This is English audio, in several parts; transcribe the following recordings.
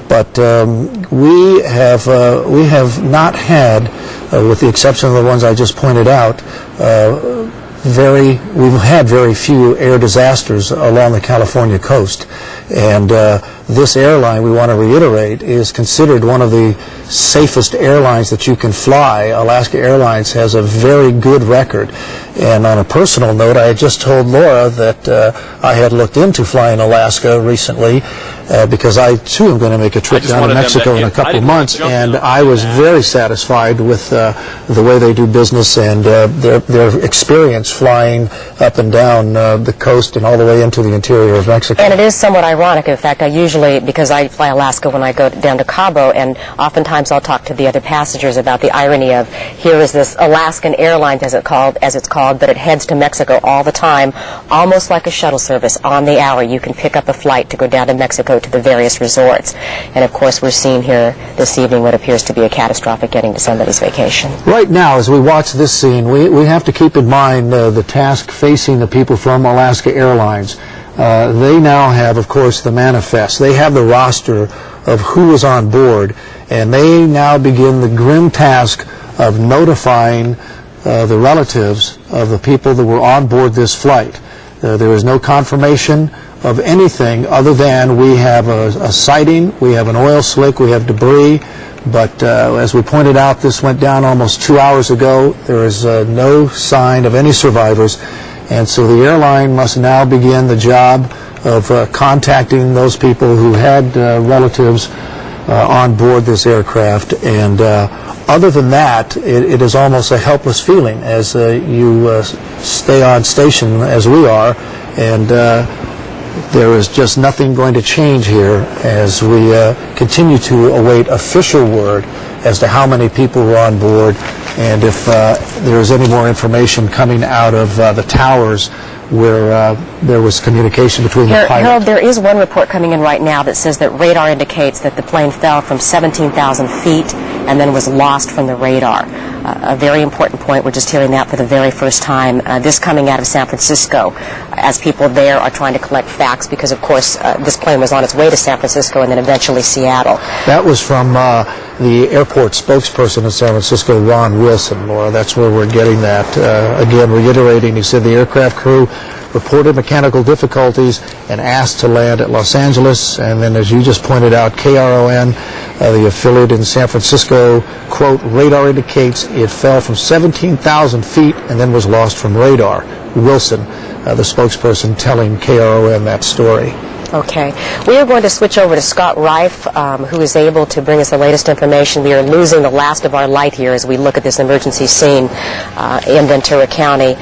But we have not had, with the exception of the ones I just pointed out, we've had very few air disasters along the California coast. And this airline, we want to reiterate, is considered one of the safest airlines that you can fly. Alaska Airlines has a very good record. And on a personal note, I had just told Laura that I had looked into flying Alaska recently because I too am going to make a trip down to Mexico in a couple of months, and I was very satisfied with the way they do business and their experience flying up and down the coast and all the way into the interior of Mexico. And it is somewhat ironic. In fact, I usually, because I fly Alaska when I go down to Cabo, and oftentimes I'll talk to the other passengers about the irony of here is this Alaskan Airlines, as it's called, but it heads to Mexico all the time, almost like a shuttle service on the hour. You can pick up a flight to go down to Mexico to the various resorts. And of course, we're seeing here this evening what appears to be a catastrophic getting to somebody's vacation. Right now, as we watch this scene, we have to keep in mind the task facing the people from Alaska Airlines. They now have, of course, the manifest. They have the roster of who is on board, and they now begin the grim task of notifying the relatives of the people that were on board this flight. There is no confirmation of anything other than we have a sighting, we have an oil slick, we have debris, but as we pointed out, this went down almost 2 hours ago. There is no sign of any survivors, and so the airline must now begin the job of contacting those people who had relatives on board this aircraft. And other than that, it is almost a helpless feeling as you stay on station as we are, and there is just nothing going to change here as we continue to await official word as to how many people were on board and if there is any more information coming out of the towers where there was communication between the pilots. Harold, there is one report coming in right now that says that radar indicates that the plane fell from 17,000 feet and then was lost from the radar. A very important point. We're just hearing that for the very first time. This coming out of San Francisco as people there are trying to collect facts because, of course, this plane was on its way to San Francisco and then eventually Seattle. That was from the airport spokesperson in San Francisco, Ron Wilson, Laura. That's where we're getting that. Again, reiterating, he said the aircraft crew reported mechanical difficulties and asked to land at Los Angeles. And then, as you just pointed out, KRON, the affiliate in San Francisco, quote, radar indicates it fell from 17,000 feet and then was lost from radar. Wilson, the spokesperson, telling KRON that story. Okay. We are going to switch over to Scott Reif, who is able to bring us the latest information. We are losing the last of our light here as we look at this emergency scene in Ventura County,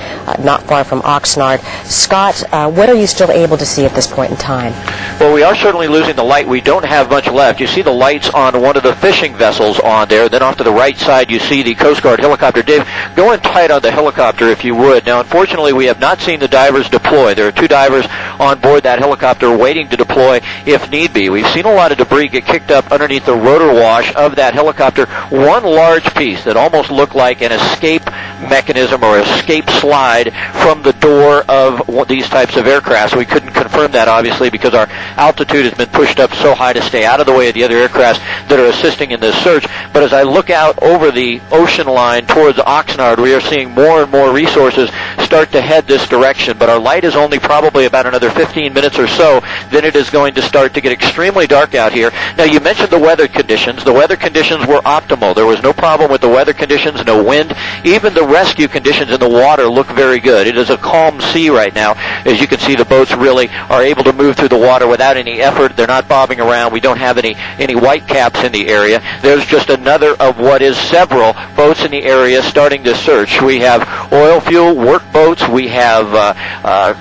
not far from Oxnard. Scott, what are you still able to see at this point in time? Well, we are certainly losing the light. We don't have much left. You see the lights on one of the fishing vessels on there. Then off to the right side, you see the Coast Guard helicopter. Dave, go in tight on the helicopter if you would. Now, unfortunately, we have not seen the divers deploy. There are 2 divers on board that helicopter waiting to deploy if need be. We've seen a lot of debris get kicked up underneath the rotor wash of that helicopter. One large piece that almost looked like an escape mechanism or escape slide from the door of these types of aircraft. We couldn't confirm that, obviously, because our altitude has been pushed up so high to stay out of the way of the other aircraft that are assisting in this search. But as I look out over the ocean line towards Oxnard, we are seeing more and more resources start to head this direction. But our light is only probably about another 15 minutes or so. Then it is going to start to get extremely dark out here. Now, you mentioned the weather conditions. The weather conditions were optimal. There was no problem with the weather conditions, no wind. Even the rescue conditions in the water look very good. It is a calm sea right now. As you can see, the boats really are able to move through the water without any effort. They're not bobbing around. We don't have any white caps in the area. There's just another of what is several boats in the area starting this search. We have oil fuel work boats. We have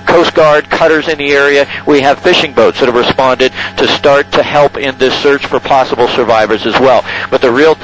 Coast Guard cutters in the area. We have fishing boats that have responded to start to help in this search for possible survivors as well. But the real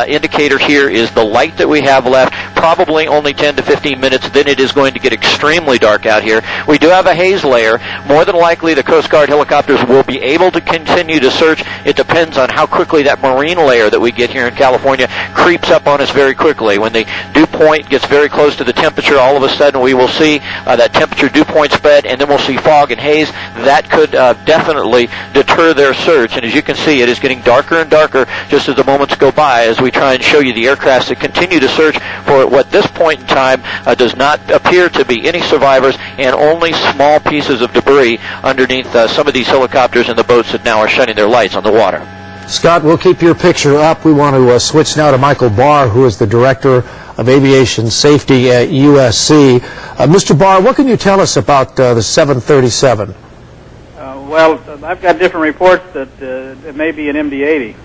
indicator here is the light that we have left, probably only 10 to 15 minutes, then it is going to get extremely dark out here. We do have a haze layer. More than likely, the Coast Guard helicopters will be able to continue to search. It depends on how quickly that marine layer that we get here in California creeps up on us very quickly. When they do point gets very close to the temperature, all of a sudden we will see that temperature dew point spread, and then we'll see fog and haze. That could definitely deter their search. And as you can see, it is getting darker and darker just as the moments go by as we try and show you the aircrafts that continue to search for what at this point in time does not appear to be any survivors and only small pieces of debris underneath some of these helicopters and the boats that now are shining their lights on the water. Scott, we'll keep your picture up. We want to switch now to Michael Barr, who is the Director of Aviation Safety at USC. Mr. Barr, what can you tell us about the 737? Well, I've got different reports that it may be an MD-80.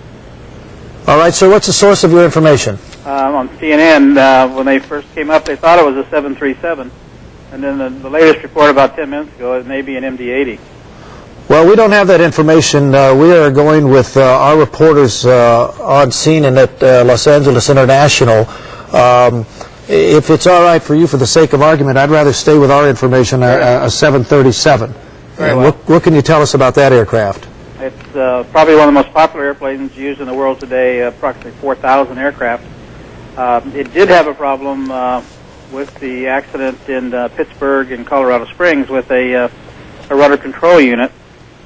All right, sir, what's the source of your information? On CNN, when they first came up, they thought it was a 737. And then the latest report about 10 minutes ago, it may be an MD-80. Well, we don't have that information. We are going with our reporters on scene and at Los Angeles International. If it's all right for you, for the sake of argument, I'd rather stay with our information, a 737. Very well. What can you tell us about that aircraft? It's probably one of the most popular airplanes used in the world today, approximately 4,000 aircraft. It did have a problem with the accident in Pittsburgh and Colorado Springs with a rudder control unit.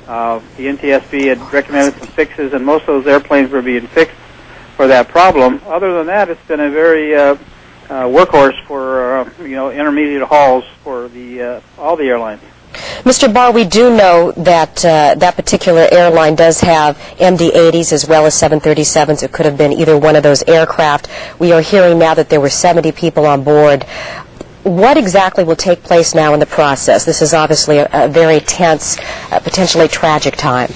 The NTSB had recommended some fixes, and most of those airplanes were being fixed for that problem. Other than that, it's been a very workhorse for intermediate hauls for all the airlines. Mr. Barr, we do know that that particular airline does have MD-80s as well as 737s. It could have been either one of those aircraft. We are hearing now that there were 70 people on board. What exactly will take place now in the process? This is obviously a very tense, potentially tragic time.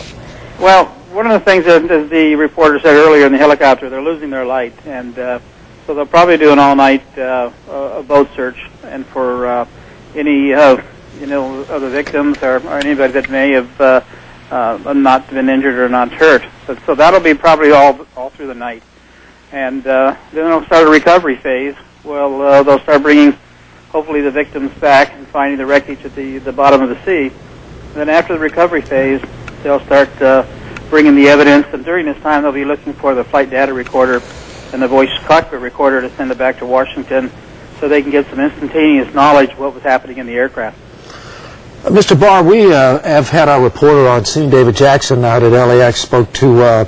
Well, one of the things that the reporter said earlier in the helicopter, they're losing their light, and so they'll probably do an all-night boat search, and for any other victims or anybody that may have not been injured or not hurt. So that'll be probably all through the night, and then they'll start a recovery phase. Well, they'll start bringing hopefully the victims back and finding the wreckage at the bottom of the sea. And then after the recovery phase, they'll start bringing the evidence, and during this time they'll be looking for the flight data recorder and the voice cockpit recorder to send it back to Washington so they can get some instantaneous knowledge of what was happening in the aircraft. Mr. Barr, we have had our reporter on scene, David Jackson, out at LAX, spoke to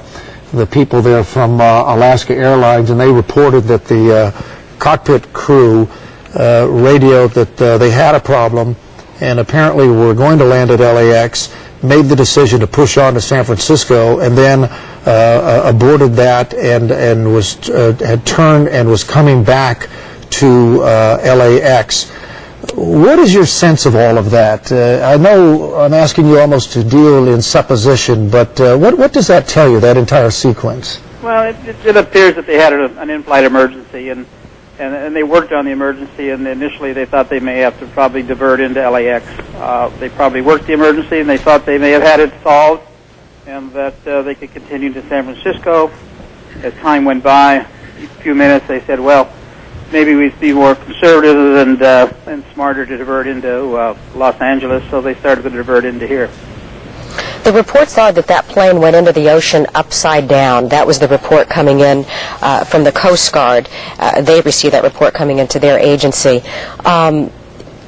the people there from Alaska Airlines, and they reported that the cockpit crew radioed that they had a problem and apparently were going to land at LAX, made the decision to push on to San Francisco, and then aborted that and had turned and was coming back to LAX. What is your sense of all of that? I know I'm asking you almost to deal in supposition, but what does that tell you, that entire sequence? Well, it appears that they had an in-flight emergency, and they worked on the emergency, and initially they thought they may have to probably divert into LAX. They probably worked the emergency, and they thought they may have had it solved, and that they could continue to San Francisco. As time went by, a few minutes, they said, well, maybe we'd be more conservative and smarter to divert into Los Angeles, so they started to divert into here. The reports are that that plane went into the ocean upside down. That was the report coming in from the Coast Guard. They received that report coming into their agency.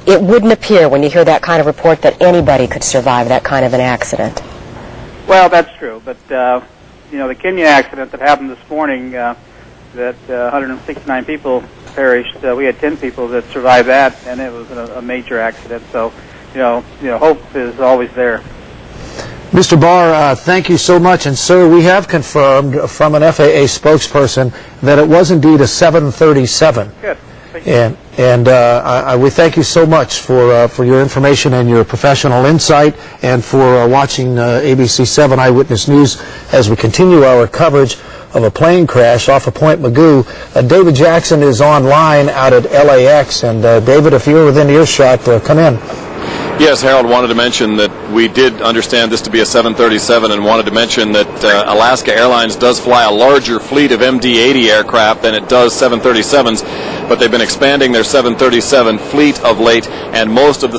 It wouldn't appear, when you hear that kind of report, that anybody could survive that kind of an accident. Well, that's true, but the Kenya accident that happened this morning, that 169 people perished. We had 10 people that survived that, and it was a major accident. So, hope is always there. Mr. Barr, thank you so much. And, sir, we have confirmed from an FAA spokesperson that it was indeed a 737. Good. Thank you. And we thank you so much for your information and your professional insight, and for watching ABC 7 Eyewitness News as we continue our coverage of a plane crash off of Point Mugu. David Jackson is online out at LAX. And, David, if you're within earshot, come in. Yes, Harold, wanted to mention that we did understand this to be a 737, and wanted to mention that Alaska Airlines does fly a larger fleet of MD-80 aircraft than it does 737s, but they've been expanding their 737 fleet of late, and most of the